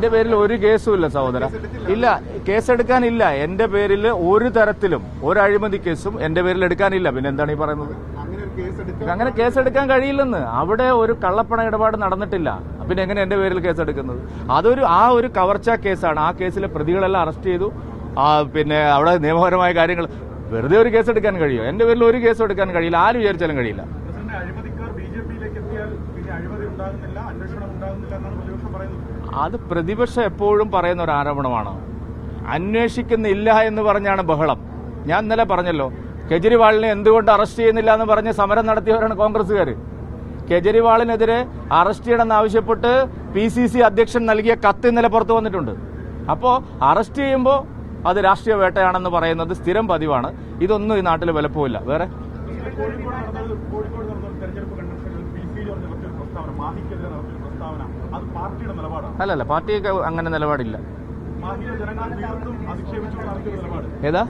എന്റെ പേരിൽ ഒരു കേസും ഇല്ല സഹോദര. ഇല്ല, കേസെടുക്കാനില്ല. എന്റെ പേരിൽ ഒരു തരത്തിലും ഒരു അഴിമതി കേസും എന്റെ പേരിൽ എടുക്കാനില്ല. പിന്നെ എന്താണ് ഈ പറയുന്നത്? അങ്ങനെ കേസെടുക്കാൻ കഴിയില്ലെന്ന്. അവിടെ ഒരു കള്ളപ്പണ ഇടപാട് നടന്നിട്ടില്ല. പിന്നെ എങ്ങനെ എന്റെ പേരിൽ കേസെടുക്കുന്നത്? ആ ഒരു കവർച്ചാ കേസാണ്. ആ കേസിലെ പ്രതികളെല്ലാം അറസ്റ്റ് ചെയ്തു. പിന്നെ അവിടെ നിയമപരമായ കാര്യങ്ങൾ. വെറുതെ ഒരു കേസ് എടുക്കാൻ കഴിയുമോ? എന്റെ പേരിൽ ഒരു കേസ് എടുക്കാൻ കഴിയില്ല. ആര് വിചാരിച്ചാലും കഴിയില്ല. അത് പ്രതിപക്ഷം എപ്പോഴും പറയുന്ന ഒരു ആരോപണമാണ്. അന്വേഷിക്കുന്നില്ല എന്ന് പറഞ്ഞാണ് ബഹളം. ഞാൻ ഇന്നലെ പറഞ്ഞല്ലോ, കെജ്രിവാളിനെ എന്തുകൊണ്ട് അറസ്റ്റ് ചെയ്യുന്നില്ല എന്ന് പറഞ്ഞ് സമരം നടത്തിയവരാണ് കോൺഗ്രസുകാർ. കെജ്രിവാളിനെതിരെ അറസ്റ്റ് ചെയ്യണമെന്നാവശ്യപ്പെട്ട് PCC അധ്യക്ഷൻ നൽകിയ കത്ത് ഇന്നലെ പുറത്തു വന്നിട്ടുണ്ട്. അപ്പോൾ അറസ്റ്റ് ചെയ്യുമ്പോൾ അത് രാഷ്ട്രീയ വേട്ടയാണെന്ന് പറയുന്നത് സ്ഥിരം പതിവാണ്. ഇതൊന്നും ഈ നാട്ടിൽ വിലപ്പോവില്ല. വേറെ അല്ലല്ല, പാർട്ടിയൊക്കെ അങ്ങനെ നിലപാടില്ല. ഏതാ?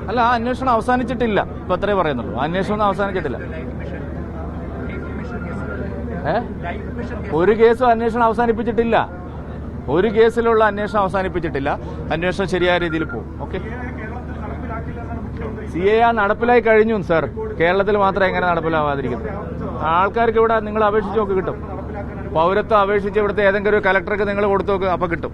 അല്ല, ആ അന്വേഷണം അവസാനിച്ചിട്ടില്ല. ഇപ്പൊ അത്രേ പറയുന്നുള്ളൂ. ആ അന്വേഷണം അവസാനിച്ചിട്ടില്ല. ഒരു കേസും അന്വേഷണം അവസാനിപ്പിച്ചിട്ടില്ല. ഒരു കേസിലുള്ള അന്വേഷണം അവസാനിപ്പിച്ചിട്ടില്ല. അന്വേഷണം ശരിയായ രീതിയിൽ പോകും. ഓക്കെ. CAA നടപ്പിലായി കഴിഞ്ഞു സർ. കേരളത്തിൽ മാത്രം എങ്ങനെ നടപ്പിലാവാതിരിക്കുന്നു? ആൾക്കാർക്ക് ഇവിടെ നിങ്ങൾ അപേക്ഷിച്ച് നോക്ക്, കിട്ടും. പൗരത്വം അപേക്ഷിച്ച് ഇവിടുത്തെ ഏതെങ്കിലും ഒരു കലക്ടർക്ക് നിങ്ങൾ കൊടുത്തു നോക്ക്, അപ്പൊ കിട്ടും.